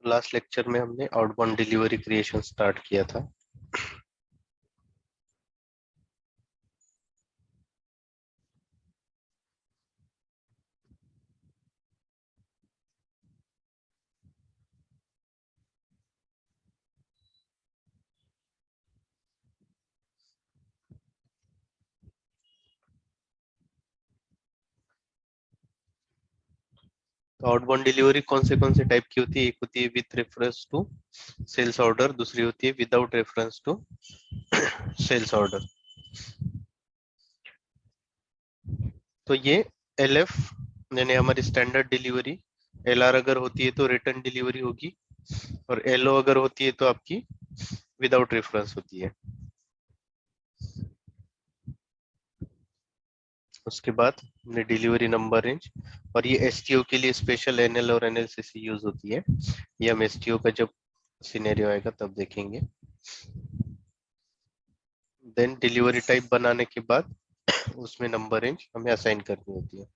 Last lecture में हमने outbound delivery creation start किया था। तो आउटबाउंड डिलीवरी कौन से टाइप की होती है? एक होती है with reference to sales order, दूसरी होती है without reference to sales order. तो ये एलएफ यानी हमारी स्टैंडर्ड डिलीवरी, एलआर अगर होती है तो रिटर्न डिलीवरी होगी, और एलओ अगर होती है तो आपकी विदाउट रेफरेंस होती है। उसके बाद हमने डिलीवरी नंबर रेंज, और ये एसटीओ के लिए स्पेशल एनएल और एनएलसीसी यूज होती है। ये हम एसटीओ का जब सिनेरियो आएगा तब देखेंगे। देन डिलीवरी टाइप बनाने के बाद उसमें नंबर रेंज हमें असाइन करनी होती है।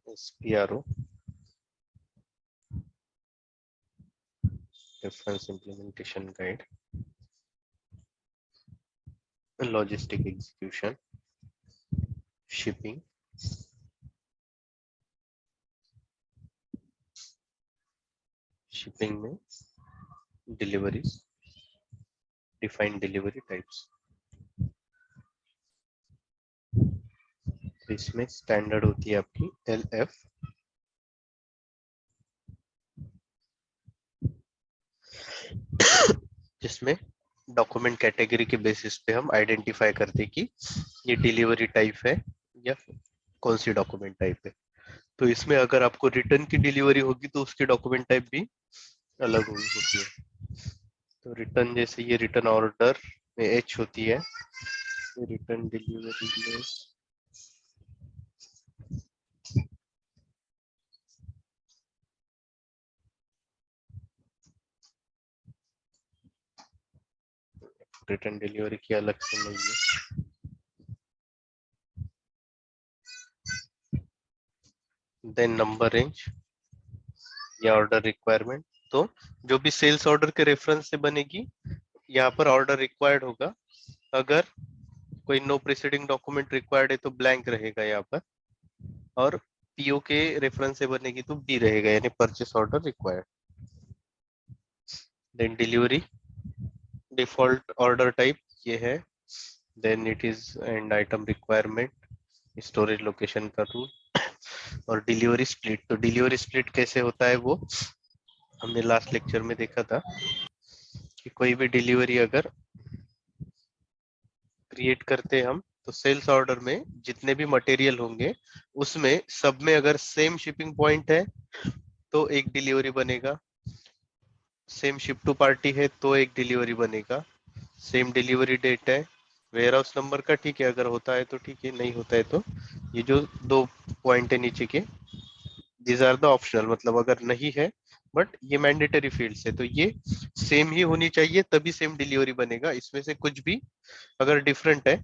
SPRO, reference implementation guide, logistic execution, shipping, shipping में डिलीवरीज, डिफाइंड डिलीवरी टाइप्स। इसमें स्टैंडर्ड होती है आपकी एलएफ, जिसमें डॉक्यूमेंट कैटेगरी के बेसिस पे हम आइडेंटिफाई करते कि ये डिलीवरी टाइप है या कौन सी डॉक्यूमेंट टाइप है। तो इसमें अगर आपको रिटर्न की डिलीवरी होगी तो उसकी डॉक्यूमेंट टाइप भी अलग होती है। तो रिटर्न, जैसे ये रिटर्न ऑर्डर में एच होती है, रिटर्न डिलीवरी में रिटर्न डिलीवरी की अलग से नहीं है। देन नंबर रेंज या ऑर्डर रिक्वायरमेंट, तो जो भी सेल्स ऑर्डर के रेफरेंस से बनेगी यहाँ पर ऑर्डर रिक्वायर्ड होगा। अगर कोई नो प्रीसीडिंग डॉक्यूमेंट रिक्वायर्ड है तो ब्लैंक रहेगा यहाँ पर, और पीओ के रेफरेंस से बनेगी तो बी रहेगा, यानी purchase order required. Then delivery default order type ये है। Then it is and item requirement, storage location का रूल, और डिलीवरी स्प्लिट। तो डिलीवरी स्प्लिट कैसे होता है वो हमने लास्ट लेक्चर में देखा था कि कोई भी डिलीवरी अगर क्रिएट करते हैं हम, तो सेल्स ऑर्डर में जितने भी मटेरियल होंगे उसमें सब में अगर सेम शिपिंग पॉइंट है तो एक डिलीवरी बनेगा, सेम शिप टू पार्टी है तो एक डिलीवरी बनेगा, सेम डिलीवरी डेट है, वेयर हाउस नंबर का ठीक है अगर होता है तो ठीक है, नहीं होता है तो ये जो दो पॉइंट है नीचे के, दीज आर द ऑप्शनल, मतलब अगर नहीं है बट ये मैंडेटरी फील्ड्स है, तो ये सेम ही होनी चाहिए तभी सेम डिलीवरी बनेगा। इसमें से कुछ भी अगर डिफरेंट है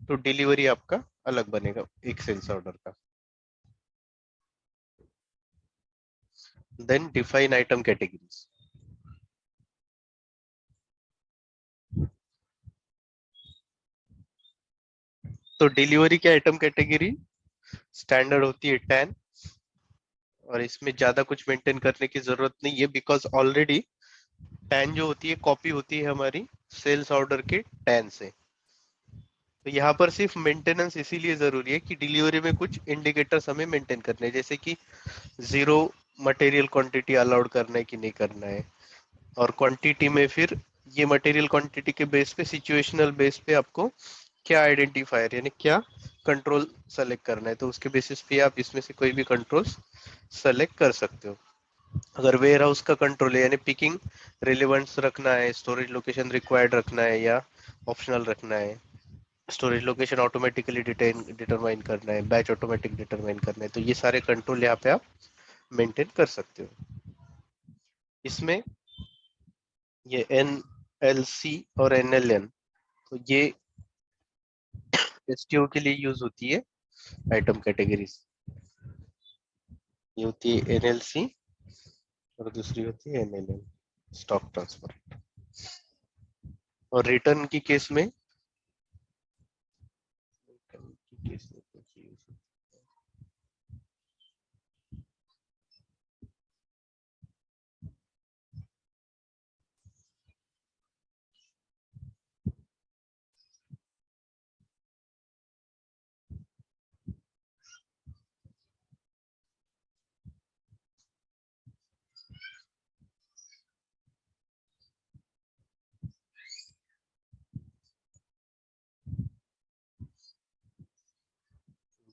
तो डिलीवरी आपका अलग बनेगा एक सेल्स ऑर्डर का। Then define item categories. तो डिलीवरी की आइटम कैटेगरी स्टैंडर्ड होती है 10, और इसमें ज्यादा कुछ मेंटेन करने की जरूरत नहीं है, बिकॉज ऑलरेडी 10 जो होती है कॉपी होती है हमारी सेल्स ऑर्डर के 10 से। तो यहाँ पर सिर्फ मेंटेनेंस इसीलिए जरूरी है कि डिलीवरी में कुछ इंडिकेटर्स हमें मेंटेन करने हैं, जैसे कि जीरो मटेरियल क्वांटिटी अलाउड करना है कि नहीं करना है, और क्वांटिटी में फिर ये मटेरियल क्वांटिटी के बेस पे सिचुएशनल बेस पे आपको क्या आइडेंटिफायर यानी क्या कंट्रोल सेलेक्ट करना है, तो उसके बेसिस पे आप इसमें से कोई भी कंट्रोल सेलेक्ट कर सकते हो। अगर वेयर हाउस का कंट्रोल है यानी पिकिंग रिलेवेंस रखना है, स्टोरेज लोकेशन रिक्वायर्ड रखना है या ऑप्शनल रखना है, स्टोरेज लोकेशन ऑटोमेटिकली डिटरमाइन करना है, बैच ऑटोमेटिक डिटरमाइन करना है, तो ये सारे कंट्रोल यहाँ पे आप मेंटेन कर सकते हो। इसमें ये NLC और NLN, तो ये STO के लिए यूज होती है आइटम कैटेगरीज। ये होती है NLC और दूसरी होती है NLN, स्टॉक ट्रांसफर। और रिटर्न की केस में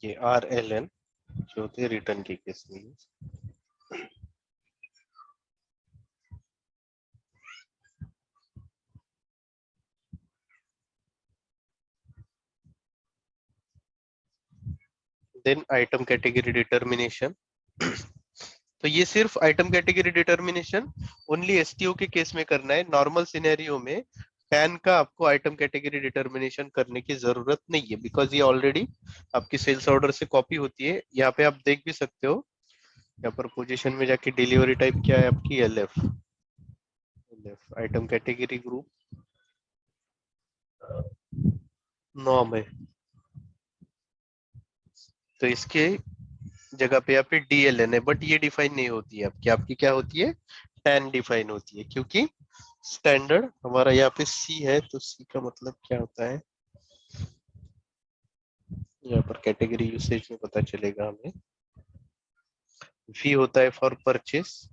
ये RLN जो होती है रिटर्न की केस में। देन आइटम कैटेगरी डिटर्मिनेशन, तो ये सिर्फ item category determination only STO के केस में करना है। नॉर्मल सिनेरियो में टैन का आपको आइटम कैटेगरी डिटर्मिनेशन करने की जरूरत नहीं है, बिकॉज ये ऑलरेडी आपकी सेल्स ऑर्डर से कॉपी होती है। यहाँ पे आप देख भी सकते हो, यहाँ पर पोजीशन में जाके डिलीवरी टाइप क्या है आपकी LF, LF item category group norm है, तो इसके जगह पे यहाँ पे DLN है, बट ये डिफाइन नहीं होती है आपकी। आपकी क्या होती है, टैन डिफाइन होती है, क्योंकि स्टैंडर्ड हमारा यहाँ पे C है, तो C का मतलब क्या होता है यहाँ पर कैटेगरी यूसेज में पता चलेगा हमें। V होता है for purchase,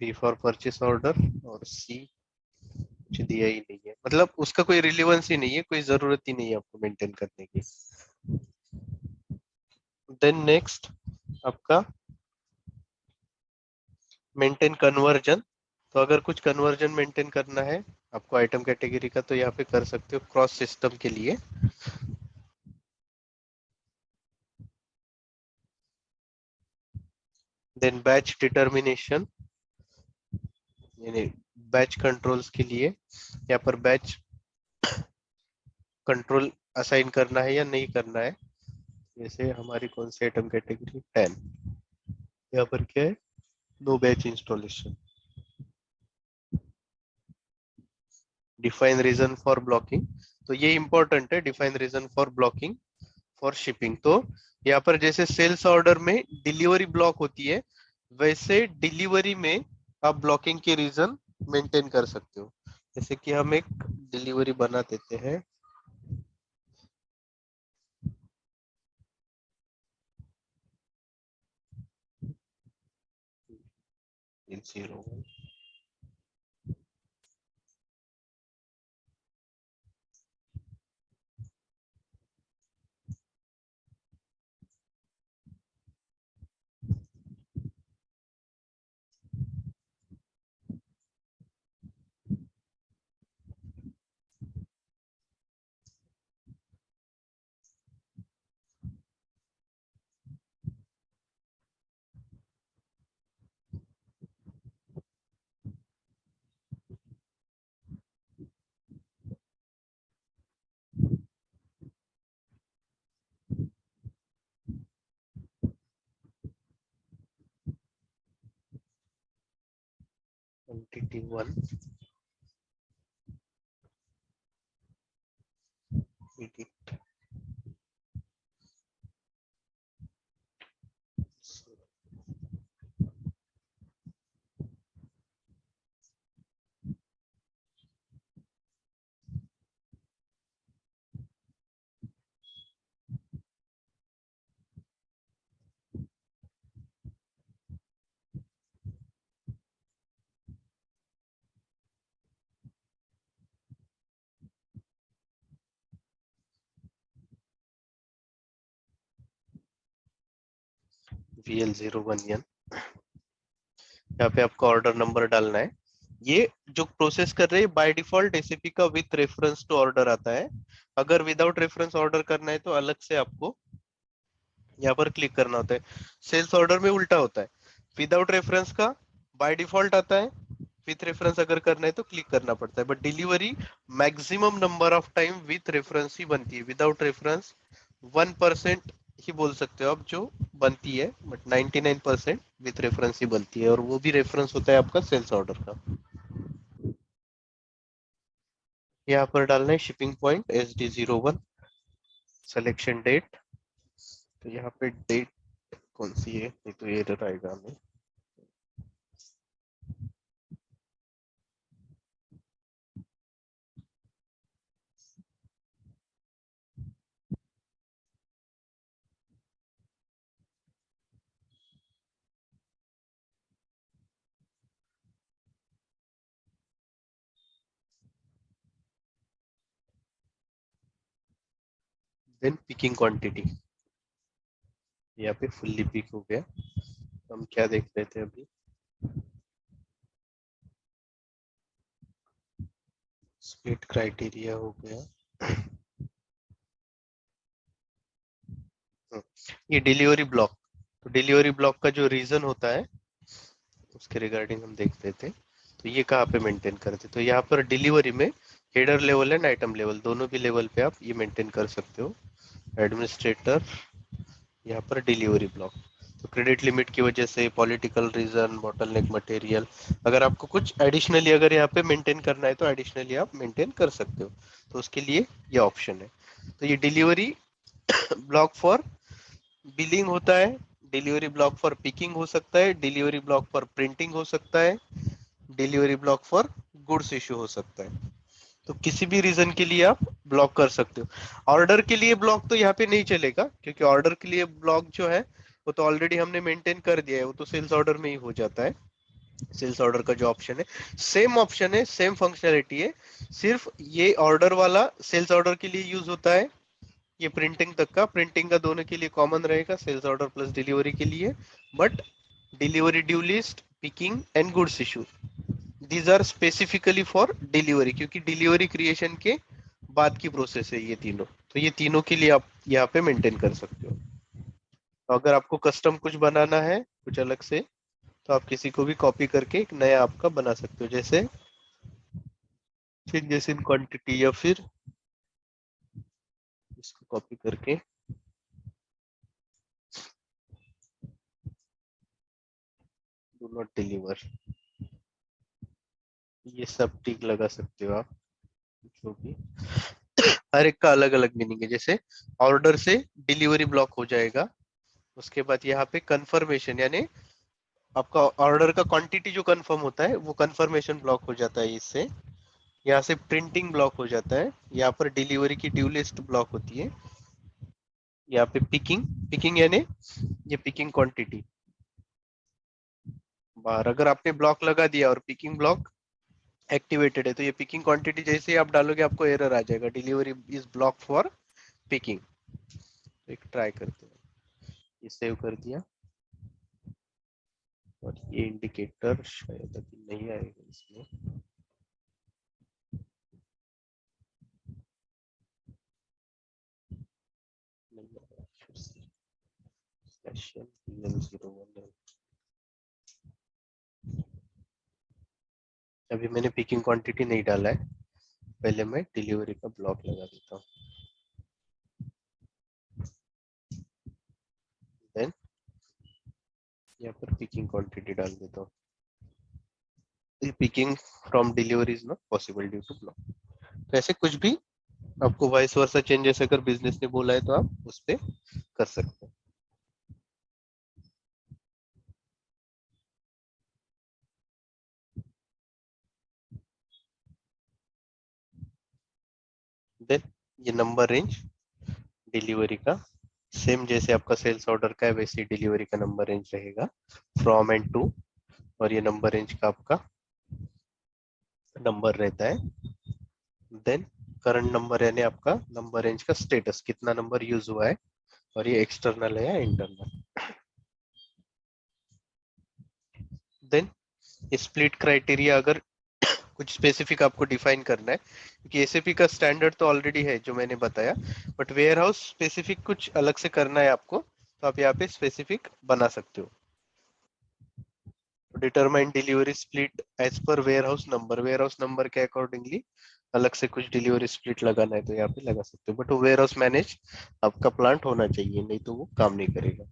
V for purchase order, और C कुछ दिया ही नहीं है, मतलब उसका कोई रिलेवेंस ही नहीं है, कोई जरूरत ही नहीं है आपको मेंटेन करने की। देन नेक्स्ट आपका मेंटेन कन्वर्जन, तो अगर कुछ कन्वर्जन मेंटेन करना है आपको आइटम कैटेगरी का, तो यहाँ पे कर सकते हो क्रॉस सिस्टम के लिए। देन बैच डिटर्मिनेशन यानी बैच कंट्रोल्स के लिए, यहाँ पर बैच कंट्रोल असाइन करना है या नहीं करना है। जैसे हमारी कौन सी आइटम कैटेगरी 10, यहाँ पर क्या है, no batch installation. Define reason for blocking, तो ये इंपॉर्टेंट है, define reason for blocking for shipping. तो यहाँ पर जैसे सेल्स ऑर्डर में डिलीवरी ब्लॉक होती है, वैसे डिलीवरी में आप ब्लॉकिंग के रीजन मेंटेन कर सकते हो। जैसे कि हम एक डिलीवरी बना देते हैं, जीरो 21 VL01N, यहाँ पे आपको ऑर्डर नंबर डालना है। ये जो प्रोसेस कर रहे हैं बाय डिफॉल्ट एसएपी का विथ रेफरेंस टू ऑर्डर आता है। अगर विदाउट रेफरेंस ऑर्डर करना है तो अलग से आपको यहाँ पर क्लिक करना होता है। सेल्स ऑर्डर में उल्टा होता है, विदाउट रेफरेंस का बाय डिफॉल्ट आता है, विथ रेफरेंस अगर करना है तो क्लिक करना पड़ता है। But delivery maximum number of time with reference ही बनती है, विदाउट रेफरेंस 1% ही बोल सकते हो आप जो बनती है, बट 99% विथ रेफरेंस ही बनती है, और वो भी रेफरेंस होता है आपका सेल्स ऑर्डर का। यहाँ पर डालना है shipping point SD01, selection date, तो यहाँ पे डेट कौन सी है, ये तो एरर आएगा हमें। देन पिकिंग क्वांटिटी, यहाँ पे फुल्ली पिक हो गया। हम क्या देख रहे थे अभी, स्प्लिट क्राइटेरिया हो गया। ये डिलीवरी ब्लॉक, तो डिलीवरी ब्लॉक का जो रीजन होता है उसके रिगार्डिंग हम देखते थे। तो ये कहाँ पे मेंटेन करते, तो यहाँ पर डिलीवरी में header level and item level दोनों भी लेवल पे आप ये मेंटेन कर सकते हो। एडमिनिस्ट्रेटर, यहाँ पर डिलीवरी ब्लॉक, तो क्रेडिट लिमिट की वजह से, पॉलिटिकल रीजन, बॉटलनेक मटेरियल, अगर आपको कुछ एडिशनली अगर यहाँ पे मेंटेन करना है तो एडिशनली आप मेंटेन कर सकते हो, तो उसके लिए ये ऑप्शन है। तो ये डिलीवरी ब्लॉक फॉर बिलिंग होता है, डिलीवरी ब्लॉक फॉर पिकिंग हो सकता है, डिलीवरी ब्लॉक फॉर प्रिंटिंग हो सकता है, delivery block for goods issue हो सकता है। तो किसी भी रीजन के लिए आप ब्लॉक कर सकते हो। ऑर्डर के लिए ब्लॉक तो यहाँ पे नहीं चलेगा, क्योंकि ऑर्डर के लिए ब्लॉक जो है वो तो ऑलरेडी हमने मेंटेन कर दिया है, वो तो सेल्स ऑर्डर में ही हो जाता है। सेल्स ऑर्डर का जो ऑप्शन है सेम ऑप्शन है, सेम फंक्शनलिटी है, सिर्फ ये ऑर्डर वाला सेल्स ऑर्डर के लिए यूज होता है, ये प्रिंटिंग का दोनों के लिए कॉमन रहेगा, सेल्स ऑर्डर प्लस डिलीवरी के लिए। But delivery due list, picking and goods issue, these are specifically for delivery, क्योंकि डिलीवरी क्रिएशन के बाद की प्रोसेस है ये तीनों, तो ये तीनों के लिए आप यहाँ पे मेंटेन कर सकते हो। तो अगर आपको कस्टम कुछ बनाना है कुछ अलग से, तो आप किसी को भी कॉपी करके एक नया आपका बना सकते हो, जैसे चेंजेस इन क्वांटिटी, या फिर इसको कॉपी करके डू नॉट डिलीवर, ये सब टिक लगा सकते हो आप, जो भी हर एक का अलग अलग मीनिंग है। जैसे ऑर्डर से डिलीवरी ब्लॉक हो जाएगा, उसके बाद यहाँ पे कंफर्मेशन, यानी आपका ऑर्डर का क्वांटिटी जो कंफर्म होता है वो कंफर्मेशन ब्लॉक हो जाता है इससे। यहाँ से प्रिंटिंग ब्लॉक हो जाता है, यहाँ पर डिलीवरी की ड्यू लिस्ट ब्लॉक होती है, यहाँ पे पिकिंग, पिकिंग यानी ये पिकिंग क्वांटिटी बाहर, अगर आपने ब्लॉक लगा दिया और पिकिंग ब्लॉक एक्टिवेटेड है तो ये पिकिंग क्वांटिटी जैसे ही आप डालोगे आपको एरर आ जाएगा, delivery is block for picking. एक ट्राई करते हैं, ये सेव कर दिया, और ये इंडिकेटर शायद अभी नहीं आएगा इसमें। नहीं आया, फिर से सेशन PL01। अभी मैंने पिकिंग क्वांटिटी नहीं डाला है, पहले मैं डिलीवरी का ब्लॉक लगा देता हूँ, देन यहाँ पर पिकिंग क्वांटिटी डाल देता हूँ। Picking from delivery is not possible due to block. तो ऐसे कुछ भी आपको वाइस वर्सा चेंजेस अगर बिजनेस ने बोला है तो आप उस पर कर सकते हैं। देन ये नंबर रेंज डिलीवरी का सेम जैसे आपका सेल्स ऑर्डर का है वैसे डिलीवरी का नंबर रेंज रहेगा, फ्रॉम एंड टू, और ये नंबर रेंज का आपका नंबर रहता है। देन करंट नंबर यानी आपका नंबर रेंज का स्टेटस, कितना नंबर यूज हुआ है, और ये एक्सटर्नल है या इंटरनल। देन स्प्लिट क्राइटेरिया अगर कुछ स्पेसिफिक आपको डिफाइन करना है, क्योंकि एसएपी का स्टैंडर्ड तो ऑलरेडी है जो मैंने बताया, बट वेयर हाउस स्पेसिफिक कुछ अलग से करना है आपको, तो आप यहाँ पे स्पेसिफिक बना सकते हो। Determine delivery split as per warehouse number के अकॉर्डिंगली अलग से कुछ डिलीवरी स्प्लिट लगाना है तो यहाँ पे लगा सकते हो, बट वो वेयर हाउस मैनेज आपका प्लांट होना चाहिए, नहीं तो वो काम नहीं करेगा।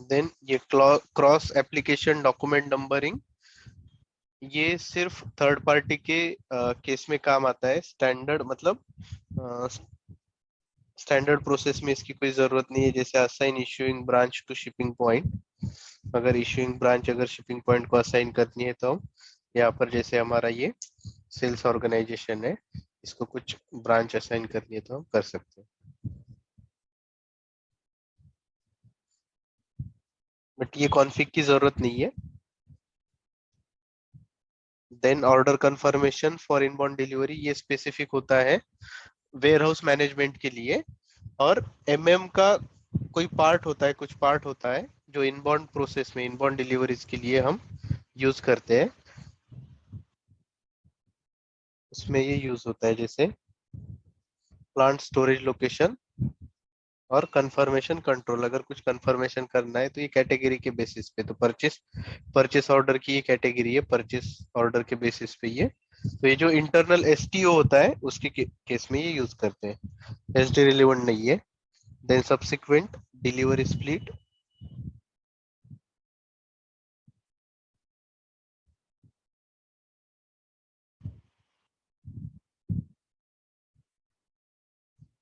देन ये क्रॉस एप्लीकेशन डॉक्यूमेंट नंबरिंग, ये सिर्फ थर्ड पार्टी के केस में काम आता है। स्टैंडर्ड मतलब स्टैंडर्ड प्रोसेस में इसकी कोई जरूरत नहीं है। जैसे assign issuing branch to shipping point, अगर इशूइंग ब्रांच अगर शिपिंग पॉइंट को असाइन करनी है तो हम यहाँ पर, जैसे हमारा ये सेल्स ऑर्गेनाइजेशन है, इसको कुछ ब्रांच असाइन करनी है तो हम कर सकते हैं, बट ये कॉन्फ़िग की जरूरत नहीं है। Then order confirmation for inbound delivery, ये स्पेसिफिक होता है वेयर हाउस मैनेजमेंट के लिए। और एमएम का कोई पार्ट होता है, कुछ पार्ट होता है जो इनबाउंड प्रोसेस में, इनबाउंड डिलीवरीज के लिए हम यूज करते हैं, उसमें ये यूज होता है। जैसे प्लांट स्टोरेज लोकेशन और कंफर्मेशन कंट्रोल, अगर कुछ कंफर्मेशन करना है तो ये कैटेगरी के बेसिस पे, तो परचेस परचेस ऑर्डर की ये कैटेगरी है, परचेस ऑर्डर के बेसिस पे ये, तो ये जो इंटरनल एसटीओ होता है उसके केस में ये यूज करते हैं, एसडी रिलेवेंट नहीं है। देन सब्सिक्वेंट डिलीवरी स्प्लिट,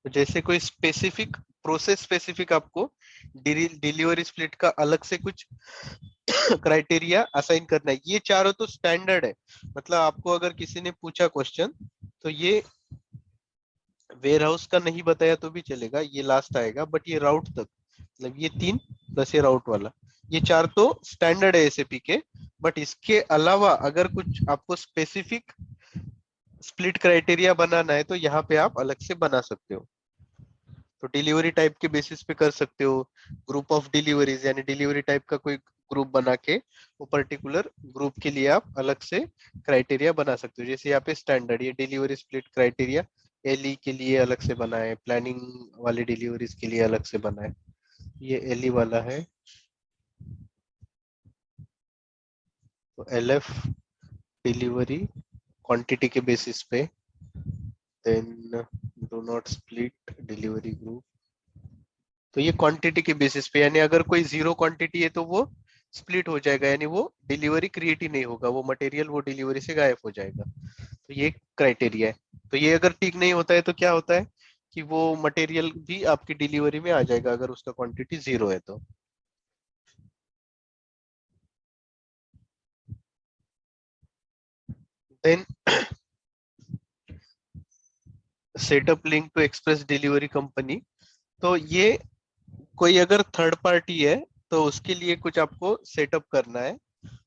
तो जैसे कोई स्पेसिफिक प्रोसेस स्पेसिफिक आपको डिलीवरी स्प्लिट का अलग से कुछ क्राइटेरिया असाइन करना है, ये चारों तो स्टैंडर्ड है। मतलब आपको अगर किसी ने पूछा क्वेश्चन, तो ये वेयर हाउस का नहीं बताया तो भी चलेगा, ये लास्ट आएगा, बट ये राउट तक, मतलब ये तीन प्लस ये राउट वाला, ये चार तो स्टैंडर्ड है एसएपी के। बट इसके अलावा अगर कुछ आपको स्पेसिफिक स्प्लिट क्राइटेरिया बनाना है तो यहाँ पे आप अलग से बना सकते हो। तो डिलीवरी टाइप के बेसिस पे कर सकते हो, ग्रुप ऑफ डिलीवरीज, यानी डिलीवरी टाइप का कोई ग्रुप बना के वो पर्टिकुलर ग्रुप के लिए आप अलग से क्राइटेरिया बना सकते हो। जैसे यहाँ पे स्टैंडर्ड ये डिलीवरी स्प्लिट क्राइटेरिया एलई के लिए अलग से बना है, प्लानिंग वाली डिलीवरीज के लिए अलग से बना है, ये एलई वाला है। तो एलएफ डिलीवरी क्वांटिटी के बेसिस पे, then do not split delivery group, तो ये क्वांटिटी के बेसिस पे, यानी अगर कोई जीरो क्वांटिटी है तो वो स्प्लिट हो जाएगा, यानी वो डिलीवरी क्रिएट ही नहीं होगा, वो मटेरियल वो डिलीवरी से गायब हो जाएगा। तो ये क्राइटेरिया है। तो ये अगर ठीक नहीं होता है तो क्या होता है कि वो मटेरियल भी आपकी डिलीवरी में आ जाएगा अगर उसका क्वांटिटी जीरो है तो। Then setup link to express delivery company, तो ये कोई अगर थर्ड पार्टी है तो उसके लिए कुछ आपको सेटअप करना है,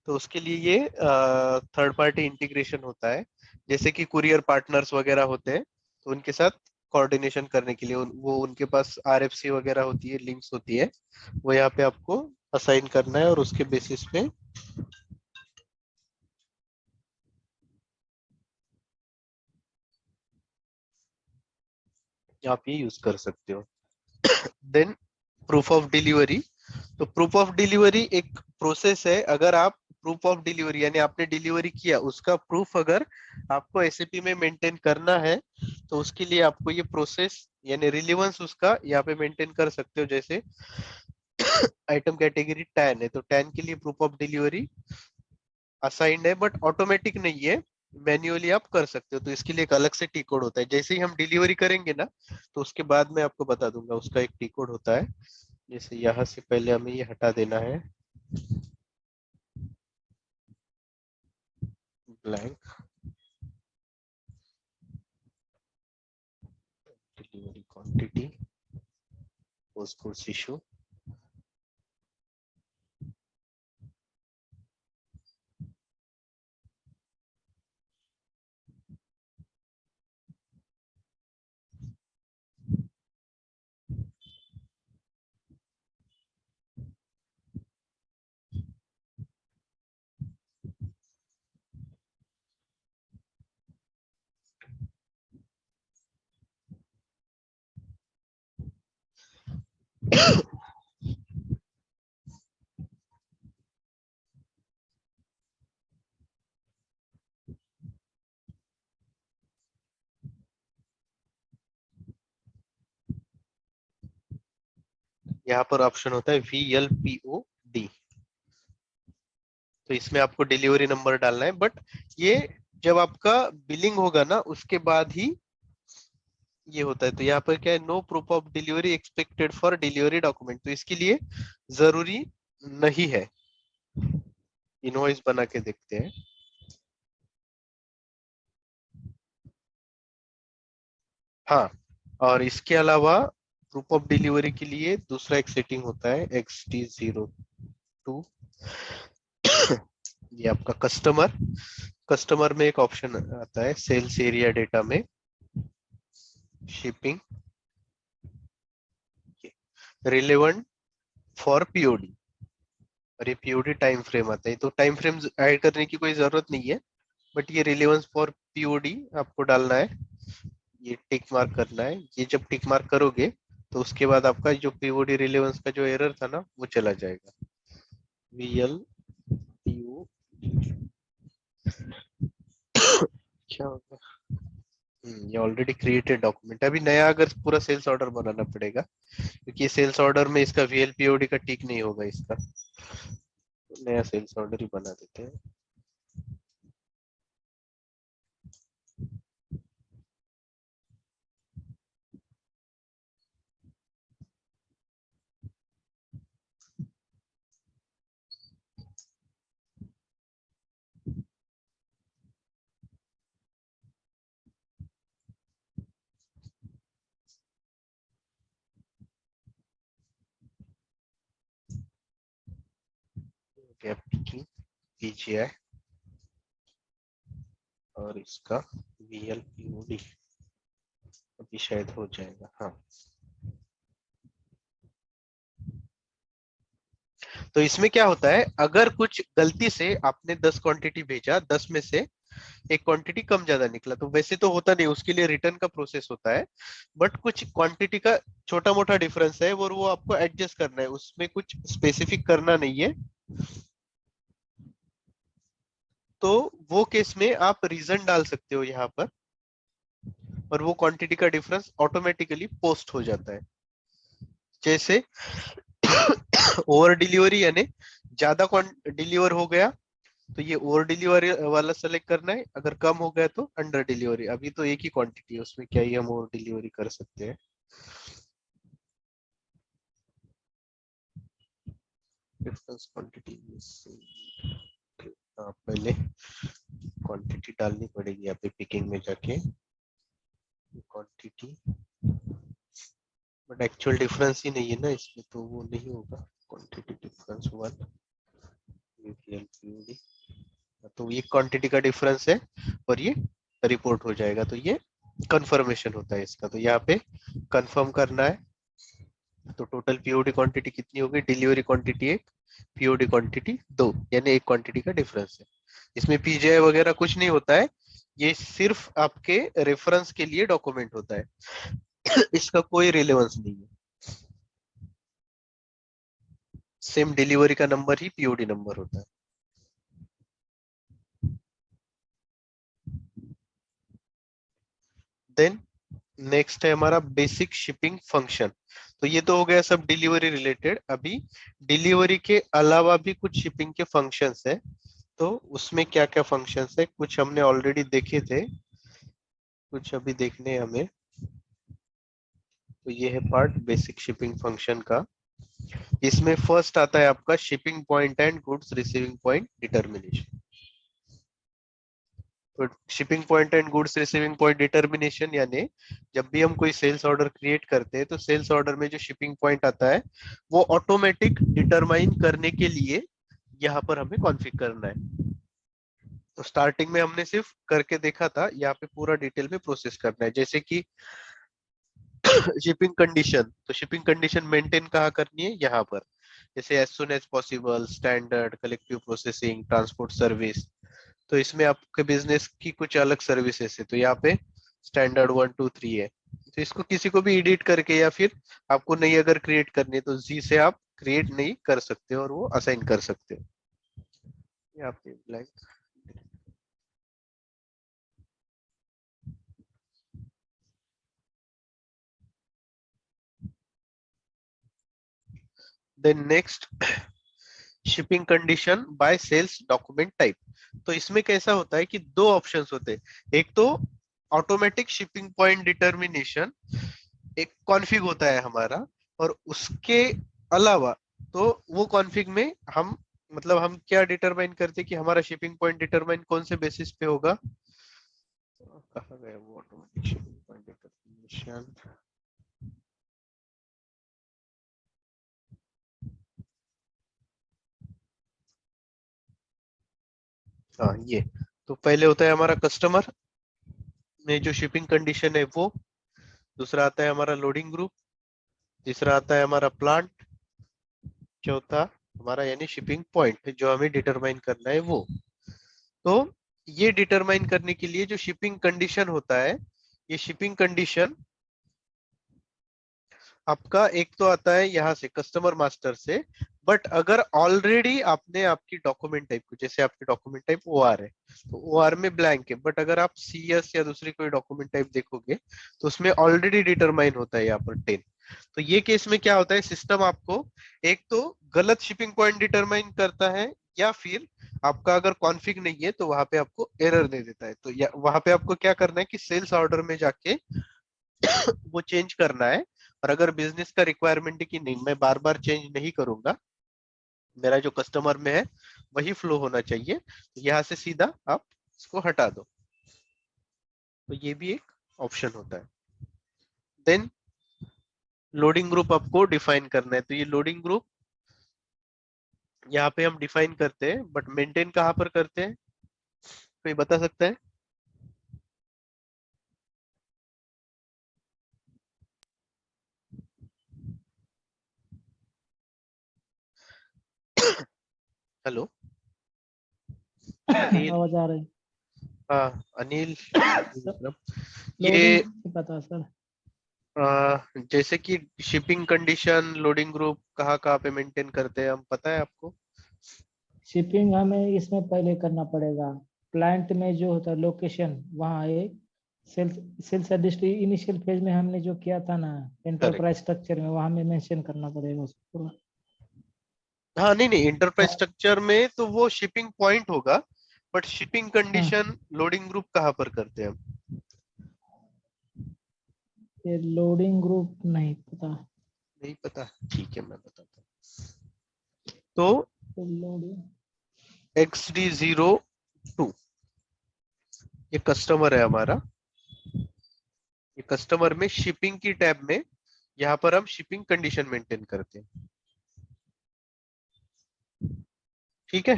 तो उसके लिए ये थर्ड पार्टी इंटीग्रेशन होता है। जैसे कि कुरियर पार्टनर्स वगैरह होते हैं, तो उनके साथ कोऑर्डिनेशन करने के लिए वो उनके पास आरएफसी वगैरह होती है, लिंक्स होती है, वो यहाँ पे आपको असाइन करना है और उसके बेसिस पे आप ये यूज कर सकते हो। देन प्रूफ ऑफ डिलीवरी, तो प्रूफ ऑफ डिलीवरी एक प्रोसेस है। अगर आप प्रूफ ऑफ डिलीवरी यानी आपने डिलीवरी किया उसका प्रूफ अगर आपको एसएपी में मेंटेन करना है, तो उसके लिए आपको ये प्रोसेस यानी रिलीवेंस उसका यहाँ पे मेंटेन कर सकते हो। जैसे आइटम कैटेगरी टैन है तो टैन के लिए प्रूफ ऑफ डिलीवरी असाइंड है, बट ऑटोमेटिक नहीं है, मैन्युअली आप कर सकते हो। तो इसके लिए एक अलग से टी कोड होता है, जैसे ही हम डिलीवरी करेंगे ना, तो उसके बाद मैं आपको बता दूंगा उसका एक टी कोड होता है। जैसे यहाँ से पहले हमें ये हटा देना है, blank. Quantity post goods issue, यहाँ पर ऑप्शन होता है VLPOD। तो इसमें आपको डिलीवरी नंबर डालना है, बट ये जब आपका बिलिंग होगा ना उसके बाद ही ये होता है। तो यहाँ पर क्या है, no proof of delivery expected for delivery document, तो इसके लिए जरूरी नहीं है। इनवॉइस बना के देखते हैं। हाँ, और इसके अलावा प्रूफ ऑफ डिलीवरी के लिए दूसरा एक सेटिंग होता है XT02। ये आपका कस्टमर में एक ऑप्शन आता है सेल्स एरिया डेटा में शिपिंग रिलेवेंट फॉर पीओडी, और ये पीओडी टाइम फ्रेम आता है। तो टाइम फ्रेम ऐड करने की कोई जरूरत नहीं है, बट ये रिलेवेंस फॉर पीओडी आपको डालना है, ये टिक मार्क करना है। ये जब टिक मार्क करोगे तो उसके बाद आपका जो पीओडी रिलेवेंस का जो एरर था ना वो चला जाएगा। VL PO क्या होगा, ये ऑलरेडी क्रिएटेड डॉक्यूमेंट, अभी नया अगर पूरा सेल्स ऑर्डर बनाना पड़ेगा, क्योंकि सेल्स ऑर्डर में इसका VLPOD का टिक नहीं होगा इसका। तो नया सेल्स ऑर्डर ही बना देते हैं। गैप की PGI और इसका VLPOD अभी शायद हो जाएगा। हाँ, तो इसमें क्या होता है, अगर कुछ गलती से आपने 10 क्वांटिटी भेजा, 10 में से एक क्वांटिटी कम ज्यादा निकला, तो वैसे तो होता नहीं, उसके लिए रिटर्न का प्रोसेस होता है, बट कुछ क्वांटिटी का छोटा मोटा डिफरेंस है और वो आपको एडजस्ट करना है, उसमें कुछ स्पेसिफिक करना नहीं है। तो वो केस में आप रीजन डाल सकते हो यहाँ पर, और वो क्वांटिटी का डिफरेंस ऑटोमेटिकली पोस्ट हो जाता है। जैसे ओवर डिलीवरी यानी ज्यादा डिलीवर हो गया तो ये ओवर डिलीवरी वाला सेलेक्ट करना है, अगर कम हो गया तो अंडर डिलीवरी। अभी तो एक ही क्वांटिटी है, उसमें क्या ही हम ओवर डिलीवरी कर सकते हैं। डिफरेंस क्वांटिटी पहले क्वांटिटी डालनी पड़ेगी यहाँ पे पिकिंग में जाके क्वांटिटी, बट एक्चुअल डिफरेंस ही नहीं है ना इसमें, तो वो नहीं होगा। क्वांटिटी डिफरेंस 1 VLPOD, तो ये क्वांटिटी का डिफरेंस है और ये रिपोर्ट हो जाएगा, तो ये कंफर्मेशन होता है इसका। तो यहाँ पे कंफर्म करना है। तो टोटल पीओडी क्वांटिटी कितनी होगी, डिलीवरी क्वांटिटी 1, पीओडी क्वांटिटी 2, यानी एक क्वांटिटी का डिफरेंस है। इसमें पीजीआई वगैरह कुछ नहीं होता है, ये सिर्फ आपके रेफरेंस के लिए डॉक्यूमेंट होता है। इसका कोई रिलेवेंस नहीं है। सेम डिलीवरी का नंबर ही पीओडी नंबर होता है। देन नेक्स्ट है हमारा बेसिक शिपिंग फंक्शन। तो ये तो हो गया सब डिलीवरी रिलेटेड। अभी डिलीवरी के अलावा भी कुछ शिपिंग के फंक्शंस है, तो उसमें क्या क्या फंक्शंस है, कुछ हमने ऑलरेडी देखे थे, कुछ अभी देखने हैं हमें। तो ये है पार्ट बेसिक शिपिंग फंक्शन का। इसमें फर्स्ट आता है आपका shipping point and goods receiving point determination. तो shipping point and goods receiving point determination, यानी जब भी हम कोई सेल्स ऑर्डर क्रिएट करते हैं तो सेल्स ऑर्डर में जो शिपिंग पॉइंट आता है वो ऑटोमेटिक डिटरमाइन करने के लिए यहाँ पर हमें कॉन्फ़िगर करना है। तो स्टार्टिंग में हमने सिर्फ करके देखा था, यहाँ पे पूरा डिटेल में प्रोसेस करना है। जैसे कि शिपिंग कंडीशन, तो शिपिंग कंडीशन मेंटेन कहाँ करनी है, यहाँ पर। जैसे as soon as possible, standard, collective processing, transport service. तो इसमें आपके बिजनेस की कुछ अलग सर्विसेज है, तो यहाँ पे स्टैंडर्ड 1 2 3 है। तो इसको किसी को भी एडिट करके या फिर आपको नई अगर क्रिएट करनी है तो जी से आप क्रिएट नहीं कर सकते हो और वो असाइन कर सकते हो। यहाँ पे blank. Then next, shipping condition by sales document type. तो इसमें कैसा होता है कि दो ऑप्शंस होते हैं। एक तो ऑटोमेटिक शिपिंग पॉइंट डिटर्मिनेशन एक कॉन्फ़िग होता है हमारा, और उसके अलावा तो वो कॉन्फ़िग में हम मतलब हम क्या डिटरमाइन करते हैं कि हमारा शिपिंग पॉइंट डिटरमाइन कौन से बेसिस पे होगा। कहाँ गया वो ऑटोमेटिक शिपिंग पॉइंट डिटरमिनेशन। हाँ ये, तो पहले होता है हमारा कस्टमर में जो शिपिंग कंडीशन है वो, दूसरा आता है हमारा लोडिंग ग्रुप, तीसरा आता है हमारा प्लांट, चौथा हमारा यानी शिपिंग पॉइंट जो हमें डिटरमाइन करना है वो। तो ये डिटरमाइन करने के लिए जो शिपिंग कंडीशन होता है, ये शिपिंग कंडीशन आपका एक तो आता है यहाँ से कस्टमर मास्टर से। बट अगर ऑलरेडी आपने आपकी डॉक्यूमेंट टाइप को, जैसे आपकी डॉक्यूमेंट टाइप ओआर है तो ओआर में ब्लैंक है, बट अगर आप सीएस या दूसरी कोई डॉक्यूमेंट टाइप देखोगे तो उसमें ऑलरेडी डिटरमाइन होता है यहाँ पर 10। तो ये केस में क्या होता है, सिस्टम आपको एक तो गलत शिपिंग पॉइंट डिटरमाइन करता है, या फिर आपका अगर कॉन्फिग नहीं है तो वहां पे आपको एरर दे देता है। तो वहां पे आपको क्या करना है कि सेल्स ऑर्डर में जाके वो चेंज करना है। और अगर बिजनेस का रिक्वायरमेंट है कि नहीं मैं बार बार चेंज नहीं करूंगा, मेरा जो कस्टमर में है वही फ्लो होना चाहिए, तो यहाँ से सीधा आप इसको हटा दो। तो ये भी एक ऑप्शन होता है। देन लोडिंग ग्रुप आपको डिफाइन करना है, तो ये लोडिंग ग्रुप यहाँ पे हम डिफाइन करते हैं, बट मेंटेन कहाँ पर करते हैं, कोई बता सकता है। हेलो अनिल। आवाज आ रही। हाँ अनिल। सर ये लोडिंग नहीं पता सर। जैसे कि शिपिंग कंडीशन लोडिंग ग्रुप कहाँ कहाँ पे मेंटेन करते हैं हम, पता है आपको। शिपिंग हमें इसमें पहले करना पड़ेगा। प्लांट में जो होता है लोकेशन वहाँ एक sales sales registry initial phase में हमने जो किया था ना, करेक्ट। एंटरप्राइज स्ट्रक्चर में वहाँ हमें मेंशन करना पड़ेगा उसको पूरा। हाँ नहीं नहीं, इंटरप्राइज हाँ स्ट्रक्चर में तो वो शिपिंग पॉइंट होगा, बट शिपिंग हाँ, कंडीशन लोडिंग ग्रुप कहाँ पर करते हैं हम। ये लोडिंग ग्रुप नहीं पता। नहीं पता, ठीक है मैं बताता हूँ। तो तो लोडिंग XD02 ये कस्टमर है हमारा। ये कस्टमर में शिपिंग की टैब में यहाँ पर हम शिपिंग कंडीशन मेंटेन करते हैं। ठीक है,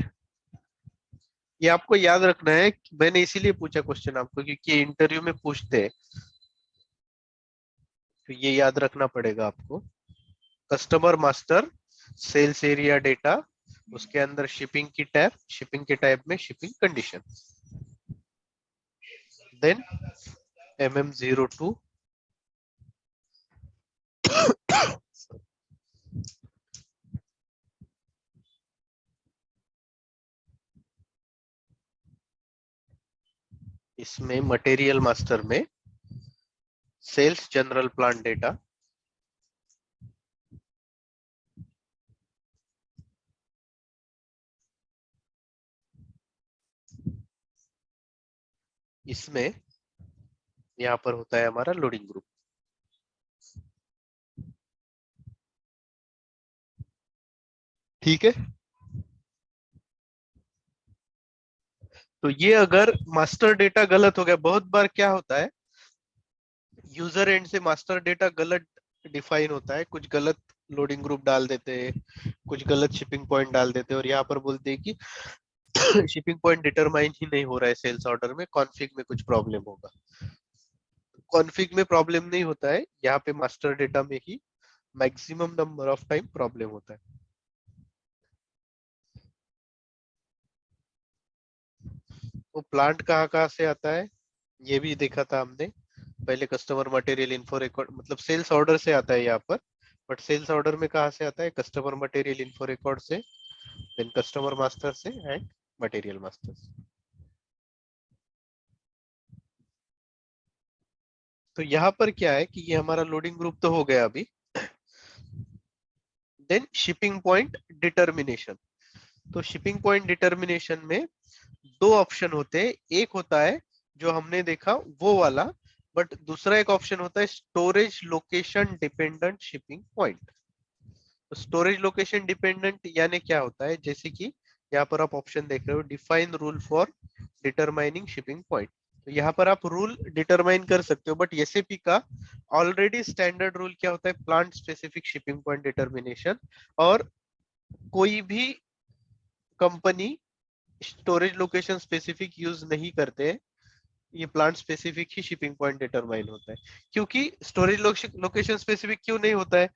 ये आपको याद रखना है। मैंने इसीलिए पूछा क्वेश्चन आपको क्योंकि इंटरव्यू में पूछते हैं, तो ये याद रखना पड़ेगा आपको। Customer master, sales area data, उसके अंदर शिपिंग की टैब, शिपिंग के टैब में शिपिंग कंडीशन, देन MM02। इसमें मटेरियल मास्टर में सेल्स जनरल प्लान डेटा, इसमें यहाँ पर होता है हमारा लोडिंग ग्रुप। ठीक है, तो ये अगर मास्टर डेटा गलत हो गया, बहुत बार क्या होता है यूजर एंड से मास्टर डेटा गलत डिफाइन होता है, कुछ गलत लोडिंग ग्रुप डाल देते हैं, कुछ गलत शिपिंग पॉइंट डाल देते हैं और यहाँ पर बोलते हैं कि शिपिंग पॉइंट डिटरमाइन ही नहीं हो रहा है सेल्स ऑर्डर में, कॉन्फिग में कुछ प्रॉब्लम होगा। कॉन्फिग में प्रॉब्लम नहीं होता है, यहाँ पे मास्टर डेटा में ही maximum number of time problem होता है। वो प्लांट कहाँ से आता है ये भी देखा था हमने पहले, कस्टमर मटेरियल इन्फो रिकॉर्ड, मतलब सेल्स ऑर्डर से आता है यहाँ पर, बट सेल्स ऑर्डर में कहाँ से आता है, कस्टमर मटेरियल इन्फो रिकॉर्ड से, देन कस्टमर मास्टर से एंड मटेरियल मास्टर से। तो यहाँ पर क्या है कि ये हमारा लोडिंग ग्रुप तो हो गया अभी। Then shipping point determination. तो शिपिंग पॉइंट डिटर्मिनेशन में दो ऑप्शन होते हैं, एक होता है जो हमने देखा वो वाला, बट दूसरा एक ऑप्शन होता है storage location dependent shipping point. तो स्टोरेज लोकेशन डिपेंडेंट यानी क्या होता है, जैसे कि यहाँ पर आप ऑप्शन देख रहे हो, define rule for determining shipping point. तो यहाँ पर आप रूल डिटरमाइन कर सकते हो, बट एसएपी का ऑलरेडी स्टैंडर्ड रूल क्या होता है, plant specific shipping point determination. और कोई भी company storage location specific use नहीं करते, ये प्लांट स्पेसिफिक ही शिपिंग पॉइंट डिटरमाइन होता है। क्योंकि स्टोरेज लोकेशन स्पेसिफिक क्यों नहीं होता है,